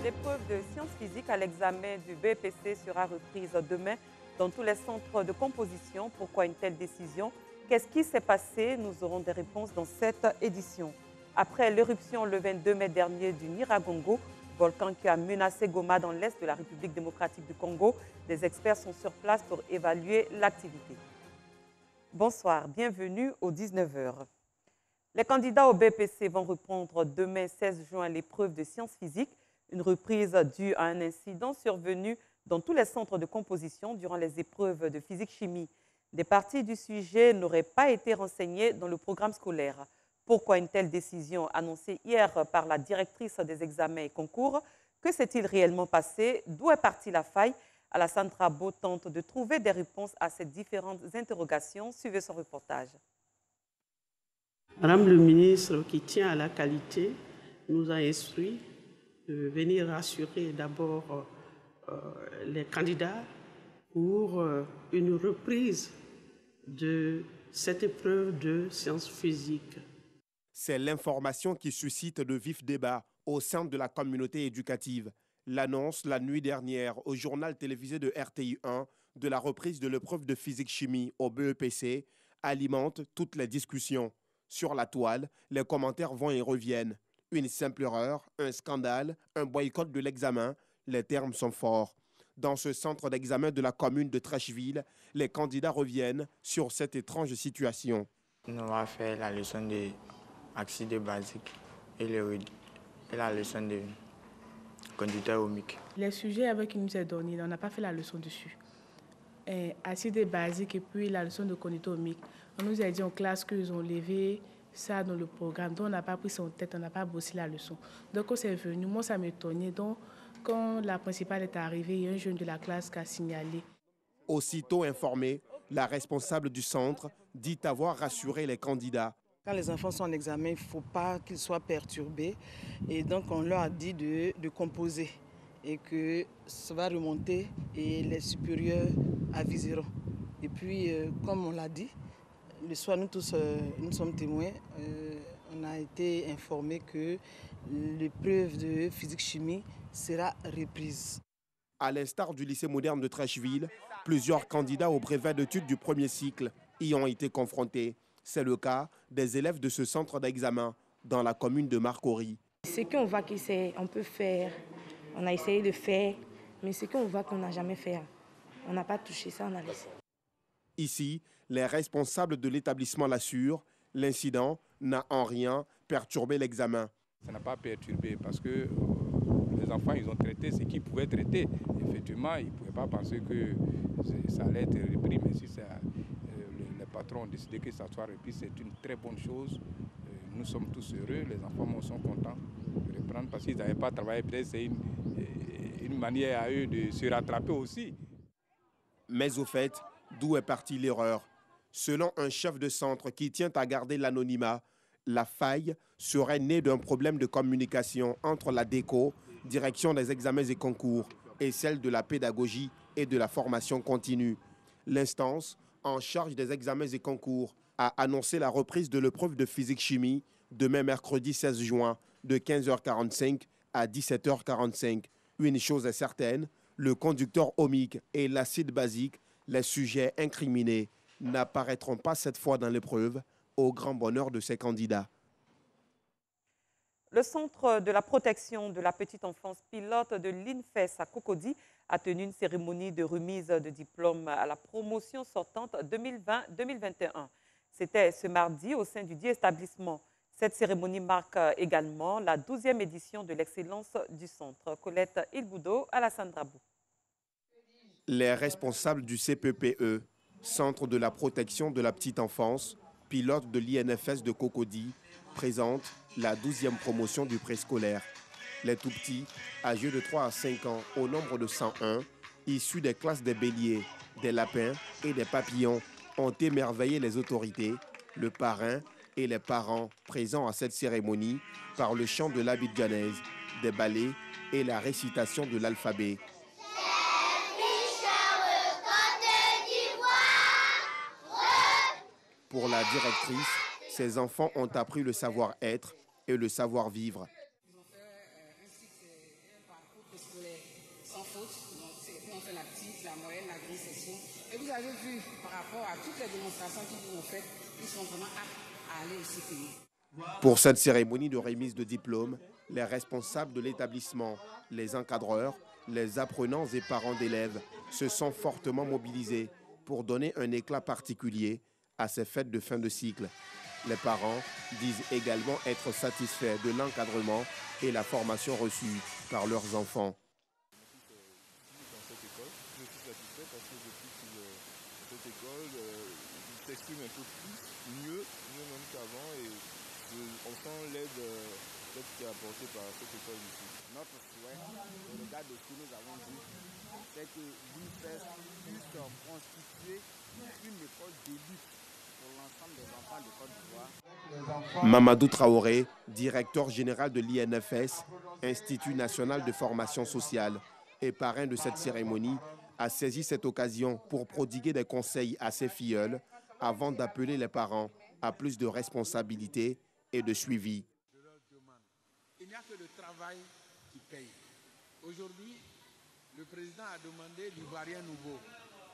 L'épreuve de sciences physiques à l'examen du BEPC sera reprise demain dans tous les centres de composition. Pourquoi une telle décision? Qu'est-ce qui s'est passé? Nous aurons des réponses dans cette édition. Après l'éruption le 22 mai dernier du Nyiragongo, volcan qui a menacé Goma dans l'est de la République démocratique du Congo, des experts sont sur place pour évaluer l'activité. Bonsoir, bienvenue aux 19h. Les candidats au BEPC vont reprendre demain 16 juin l'épreuve de sciences physiques, une reprise due à un incident survenu dans tous les centres de composition durant les épreuves de physique-chimie. Des parties du sujet n'auraient pas été renseignées dans le programme scolaire. Pourquoi une telle décision annoncée hier par la directrice des examens et concours? Que s'est-il réellement passé? D'où est partie la faille? Alassane Trabo tente de trouver des réponses à ces différentes interrogations. Suivez son reportage. Madame le ministre, qui tient à la qualité, nous a instruit de venir rassurer d'abord les candidats pour une reprise de cette épreuve de sciences physiques. C'est l'information qui suscite de vifs débats au sein de la communauté éducative. L'annonce la nuit dernière au journal télévisé de RTI1 de la reprise de l'épreuve de physique-chimie au BEPC alimente toutes les discussions. Sur la toile, les commentaires vont et reviennent. Une simple erreur, un scandale, un boycott de l'examen, les termes sont forts. Dans ce centre d'examen de la commune de Trècheville, les candidats reviennent sur cette étrange situation. On va faire la leçon de accident basique et la leçon de conducteur ohmique. Les sujets avec qui nous est donné, on n'a pas fait la leçon dessus. Acide basique et puis la leçon de conducteur ohmique. On nous a dit en classe qu'ils ont levé ça dans le programme. Donc on n'a pas pris son tête, on n'a pas bossé la leçon. Donc on s'est venu, moi ça m'étonnait. Donc quand la principale est arrivée, il y a un jeune de la classe qui a signalé. Aussitôt informée, la responsable du centre dit avoir rassuré les candidats. Quand les enfants sont en examen, il ne faut pas qu'ils soient perturbés. Et donc, on leur a dit de composer et que ça va remonter et les supérieurs aviseront. Et puis, comme on l'a dit, le soir, nous tous, nous sommes témoins. On a été informés que l'épreuve de physique-chimie sera reprise. À l'instar du lycée moderne de Trècheville, plusieurs candidats au brevet d'études du premier cycle y ont été confrontés. C'est le cas des élèves de ce centre d'examen dans la commune de Marcory. Ce qu'on voit qu'on peut faire, on a essayé de faire, mais ce qu'on voit qu'on n'a jamais fait, on n'a pas touché ça, on a laissé. Ici, les responsables de l'établissement l'assurent, l'incident n'a en rien perturbé l'examen. Ça n'a pas perturbé parce que les enfants ils ont traité ce qu'ils pouvaient traiter. Effectivement, ils ne pouvaient pas penser que ça allait être repris, mais si les patrons ont décidé que ça soit repris, c'est une très bonne chose. Nous sommes tous heureux, les enfants sont contents de reprendre parce qu'ils n'avaient pas travaillé. Peut-être c'est une manière à eux de se rattraper aussi. Mais au fait, d'où est partie l'erreur? Selon un chef de centre qui tient à garder l'anonymat, la faille serait née d'un problème de communication entre la DECO, Direction des examens et concours, et celle de la pédagogie et de la formation continue. L'instance en charge des examens et concours a annoncé la reprise de l'épreuve de physique-chimie demain mercredi 16 juin de 15h45 à 17h45. Une chose est certaine, le conducteur ohmique et l'acide basique, les sujets incriminés, n'apparaîtront pas cette fois dans l'épreuve, au grand bonheur de ces candidats. Le Centre de la protection de la petite enfance pilote de l'INFES à Cocody a tenu une cérémonie de remise de diplôme à la promotion sortante 2020-2021. C'était ce mardi au sein du dit établissement. Cette cérémonie marque également la 12e édition de l'excellence du centre. Colette Ilboudo, Alassane Trabo. Les responsables du CPPE, Centre de la protection de la petite enfance, pilote de l'INFS de Cocody, présentent la 12e promotion du préscolaire. Les tout-petits, âgés de 3 à 5 ans au nombre de 101, issus des classes des béliers, des lapins et des papillons, ont émerveillé les autorités, le parrain et les parents présents à cette cérémonie par le chant de l'abidjanaise, des ballets et la récitation de l'alphabet. Pour la directrice, ces enfants ont appris le savoir-être et le savoir-vivre. Et vous avez vu, par rapport à toutes les démonstrations qu'ils ont faites, ils sont vraiment aptes à aller aussi payer. Pour cette cérémonie de remise de diplôme, les responsables de l'établissement, les encadreurs, les apprenants et parents d'élèves se sont fortement mobilisés pour donner un éclat particulier à ces fêtes de fin de cycle. Les parents disent également être satisfaits de l'encadrement et la formation reçue par leurs enfants. Dans cette école, je suis satisfait parce que depuis cette école, ils s'expriment un peu plus, mieux même qu'avant, et on sent l'aide qui est apportée par cette école ici. Notre souhait, au regard de ce que nous avons vu, c'est que l'UNIFES puisse constituer une école d'élite pour l'ensemble des enfants de Côte d'Ivoire. Mamadou Traoré, directeur général de l'INFS, Institut national de formation sociale, et parrain de cette cérémonie, a saisi cette occasion pour prodiguer des conseils à ses filleuls avant d'appeler les parents à plus de responsabilités et de suivi. Il n'y a que le travail qui paye. Aujourd'hui, le président a demandé l'Ivoirien nouveau.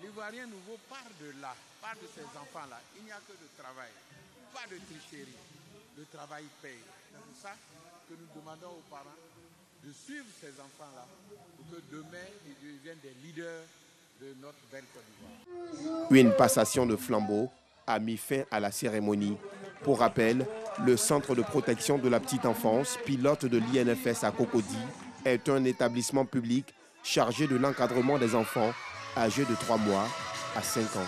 L'Ivoirien nouveau part de là, part de ces enfants-là. Il n'y a que le travail, pas de tricherie. Le travail paye. C'est pour ça que nous demandons aux parents de suivre ces enfants-là pour que demain, ils deviennent des leaders de notre belle Côte d'Ivoire. Une passation de flambeau a mis fin à la cérémonie. Pour rappel, le Centre de protection de la petite enfance, pilote de l'INFS à Cocody, est un établissement public chargé de l'encadrement des enfants âgés de 3 mois à 5 ans.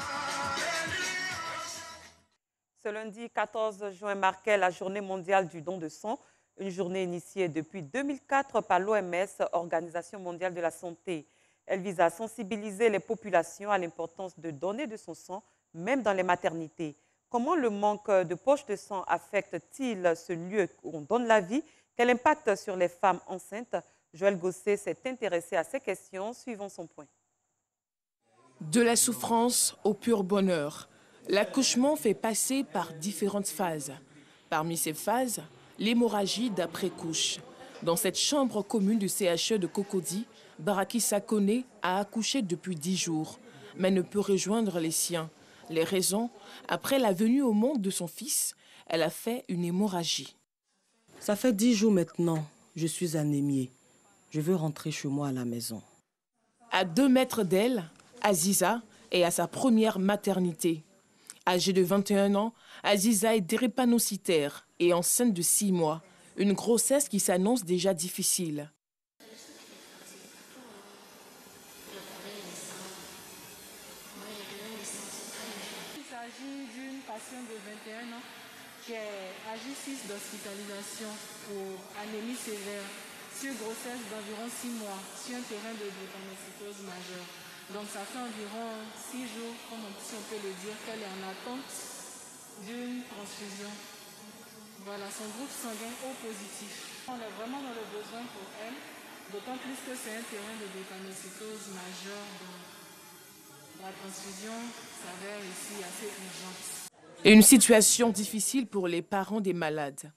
Ce lundi 14 juin marquait la journée mondiale du don de sang, une journée initiée depuis 2004 par l'OMS, Organisation mondiale de la santé. Elle vise à sensibiliser les populations à l'importance de donner de son sang, même dans les maternités. Comment le manque de poches de sang affecte-t-il ce lieu où on donne la vie? Quel impact sur les femmes enceintes? Joël Gosset s'est intéressé à ces questions. Suivons son point. De la souffrance au pur bonheur. L'accouchement fait passer par différentes phases. Parmi ces phases, l'hémorragie d'après-couche. Dans cette chambre commune du CHE de Cocody, Baraki Sakone a accouché depuis 10 jours, mais ne peut rejoindre les siens. Les raisons, après la venue au monde de son fils, elle a fait une hémorragie. Ça fait 10 jours maintenant, je suis anémiée. Je veux rentrer chez moi à la maison. À 2 mètres d'elle, Aziza est à sa première maternité. Âgée de 21 ans, Aziza est drépanocytaire et enceinte de 6 mois. Une grossesse qui s'annonce déjà difficile. D'une patiente de 21 ans qui est âgée 6 d'hospitalisation pour anémie sévère sur grossesse d'environ 6 mois sur un terrain de drépanocytose majeure. Donc ça fait environ 6 jours, si on peut le dire, qu'elle est en attente d'une transfusion. Voilà, son groupe sanguin O positif. On est vraiment dans le besoin pour elle, d'autant plus que c'est un terrain de drépanocytose majeure. Donc la transfusion s'avère ici assez urgente. Une situation difficile pour les parents des malades.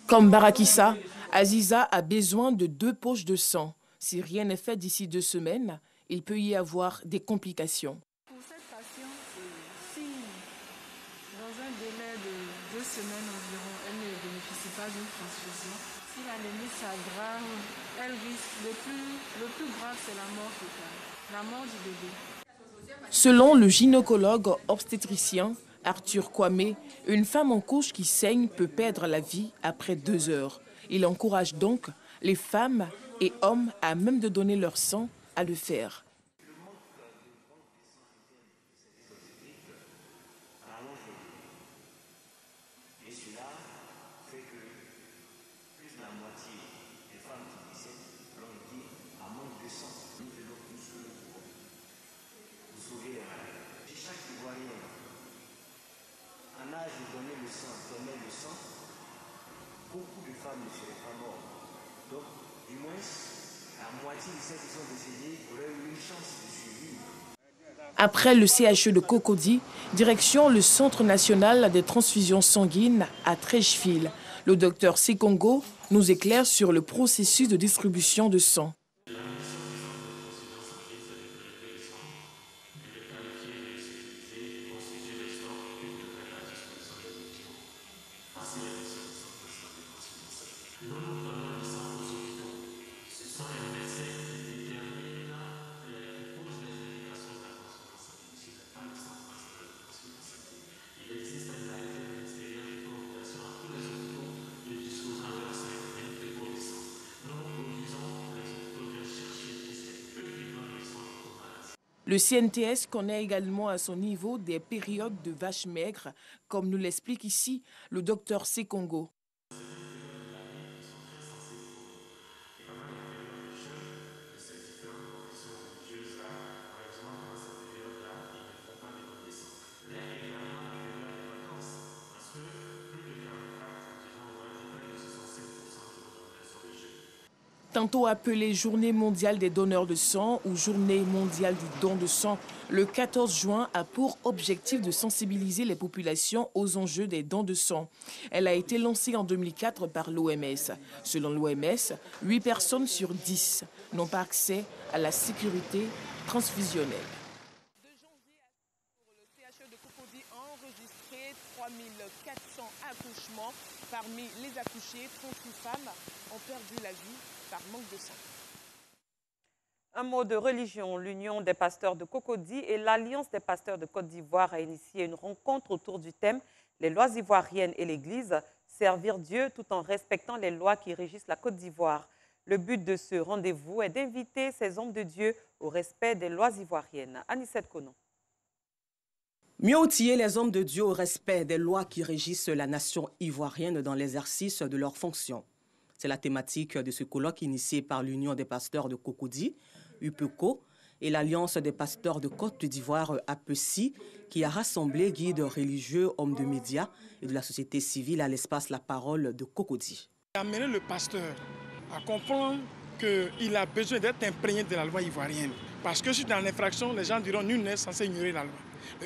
Comme Barakissa, Aziza a besoin de 2 poches de sang. Si rien n'est fait d'ici 2 semaines, il peut y avoir des complications. Pour cette patiente, si dans un délai de 2 semaines environ, elle ne bénéficie pas d'une transfusion, si l'anémie s'aggrave, elle risque, le plus grave, c'est la mort totale, la mort du bébé. Selon le gynécologue obstétricien Arthur Kwame, une femme en couche qui saigne peut perdre la vie après 2 heures. Il encourage donc les femmes et hommes à même de donner leur sang à le faire. Beaucoup de femmes ne seraient pas mortes. Donc, du moins, la moitié de celles qui sont décédées auraient eu une chance de survivre. Après le CHE de Cocody, direction le Centre national des transfusions sanguines à Treichville. Le docteur Sekongo nous éclaire sur le processus de distribution de sang. Le CNTS connaît également à son niveau des périodes de vaches maigres, comme nous l'explique ici le docteur Sekongo. Tantôt appelée Journée mondiale des donneurs de sang ou Journée mondiale du don de sang, le 14 juin a pour objectif de sensibiliser les populations aux enjeux des dons de sang. Elle a été lancée en 2004 par l'OMS. Selon l'OMS, 8 personnes sur 10 n'ont pas accès à la sécurité transfusionnelle. De janvier à septembre, le CHE de Cocody a enregistré 3400 accouchements. Parmi les accouchés, 38 femmes ont perdu la vie par manque de sang. Un mot de religion. L'Union des pasteurs de Cocody et l'Alliance des pasteurs de Côte d'Ivoire a initié une rencontre autour du thème « Les lois ivoiriennes et l'Église, servir Dieu tout en respectant les lois qui régissent la Côte d'Ivoire ». Le but de ce rendez-vous est d'inviter ces hommes de Dieu au respect des lois ivoiriennes. Anicette Konon. Mieux outiller les hommes de Dieu au respect des lois qui régissent la nation ivoirienne dans l'exercice de leurs fonctions. C'est la thématique de ce colloque initié par l'Union des pasteurs de Cocody, UPECO, et l'Alliance des pasteurs de Côte d'Ivoire, APECI, qui a rassemblé guides religieux, hommes de médias et de la société civile à l'espace La Parole de Cocody. Amener le pasteur à comprendre qu'il a besoin d'être imprégné de la loi ivoirienne. Parce que si dans l'infraction, les gens diront nul n'est censé ignorer la loi.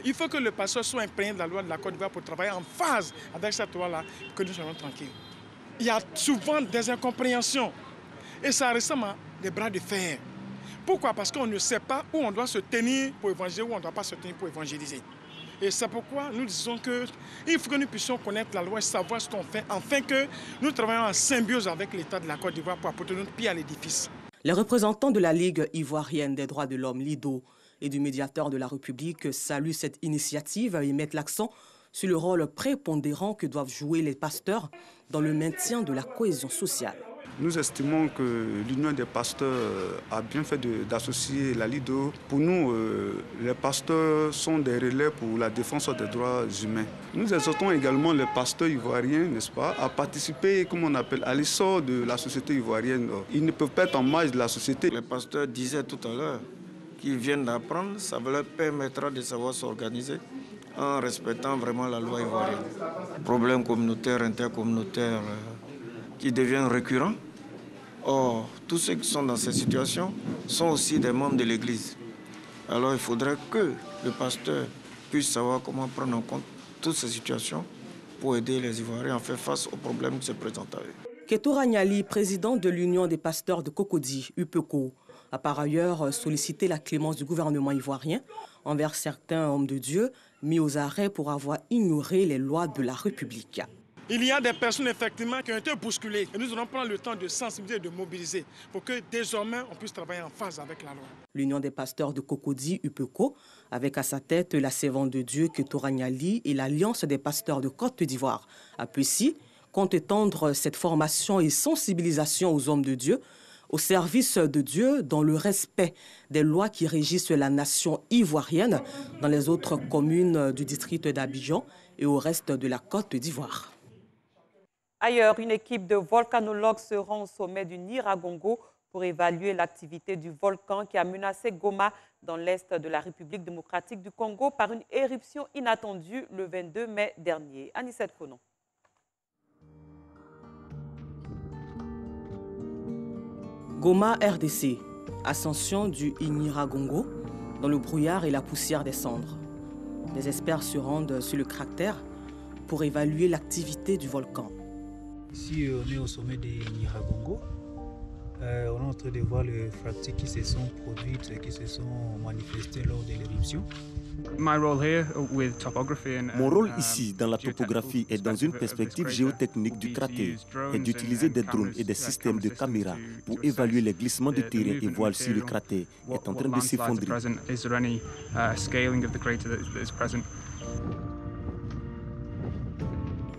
Il faut que le pasteur soit imprégné de la loi de la Côte d'Ivoire pour travailler en phase avec cette loi-là, que nous soyons tranquilles. Il y a souvent des incompréhensions et ça ressemble à des bras de fer. Pourquoi? Parce qu'on ne sait pas où on doit se tenir pour évangéliser, où on ne doit pas se tenir pour évangéliser. Et c'est pourquoi nous disons qu'il faut que nous puissions connaître la loi et savoir ce qu'on fait, afin que nous travaillions en symbiose avec l'État de la Côte d'Ivoire pour apporter notre pied à l'édifice. Les représentants de la Ligue ivoirienne des droits de l'homme, LIDO, et du médiateur de la République saluent cette initiative et mettent l'accent sur le rôle prépondérant que doivent jouer les pasteurs dans le maintien de la cohésion sociale. Nous estimons que l'Union des pasteurs a bien fait d'associer la LIDO. Pour nous, les pasteurs sont des relais pour la défense des droits humains. Nous exhortons également les pasteurs ivoiriens, n'est-ce pas, à participer, comme on appelle, à l'essor de la société ivoirienne. Ils ne peuvent pas être en marge de la société. Les pasteurs disaient tout à l'heure qu'ils viennent d'apprendre, ça leur permettra de savoir s'organiser en respectant vraiment la loi ivoirienne. Problèmes communautaires, intercommunautaires qui deviennent récurrents. Or, tous ceux qui sont dans ces situations sont aussi des membres de l'Église. Alors il faudrait que le pasteur puisse savoir comment prendre en compte toutes ces situations pour aider les Ivoiriens à faire face aux problèmes qui se présentent à eux. Keto Ragnali, président de l'Union des pasteurs de Cocody, UPECO, a par ailleurs sollicité la clémence du gouvernement ivoirien envers certains hommes de Dieu mis aux arrêts pour avoir ignoré les lois de la République. Il y a des personnes effectivement qui ont été bousculées et nous allons prendre le temps de sensibiliser et de mobiliser pour que désormais on puisse travailler en phase avec la loi. L'Union des pasteurs de Cocody, UPECO, avec à sa tête la servante de Dieu Keto Ragnali et l'Alliance des pasteurs de Côte d'Ivoire, APECI, compte étendre cette formation et sensibilisation aux hommes de Dieu au service de Dieu dans le respect des lois qui régissent la nation ivoirienne dans les autres communes du district d'Abidjan et au reste de la Côte d'Ivoire. Ailleurs, une équipe de volcanologues se rend au sommet du Nyiragongo pour évaluer l'activité du volcan qui a menacé Goma dans l'est de la République démocratique du Congo par une éruption inattendue le 22 mai dernier. Anicette Konon. Goma, RDC, ascension du Nyiragongo dans le brouillard et la poussière des cendres. Les experts se rendent sur le cratère pour évaluer l'activité du volcan. Ici, on est au sommet de Nyiragongo. On est en train de voir les fractures qui se sont produites et qui se sont manifestées lors de l'éruption. Mon rôle ici dans la topographie et dans une perspective géotechnique du cratère est d'utiliser des drones et des systèmes de caméras pour évaluer les glissements de terrain et voir si le cratère est en train de s'effondrer.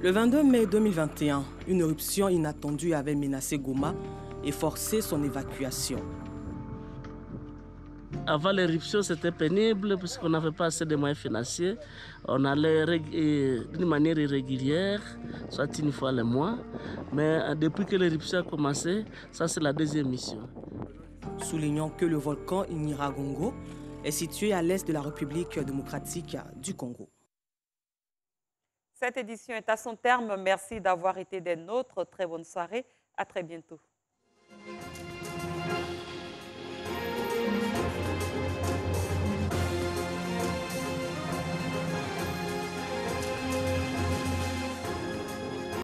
Le 22 mai 2021, une éruption inattendue avait menacé Goma et forcé son évacuation. Avant l'éruption, c'était pénible parce qu'on n'avait pas assez de moyens financiers. On allait d'une manière irrégulière, soit une fois le mois. Mais depuis que l'éruption a commencé, ça c'est la deuxième mission. Soulignant que le volcan Nyiragongo est situé à l'est de la République démocratique du Congo. Cette édition est à son terme. Merci d'avoir été des nôtres. Très bonne soirée. À très bientôt.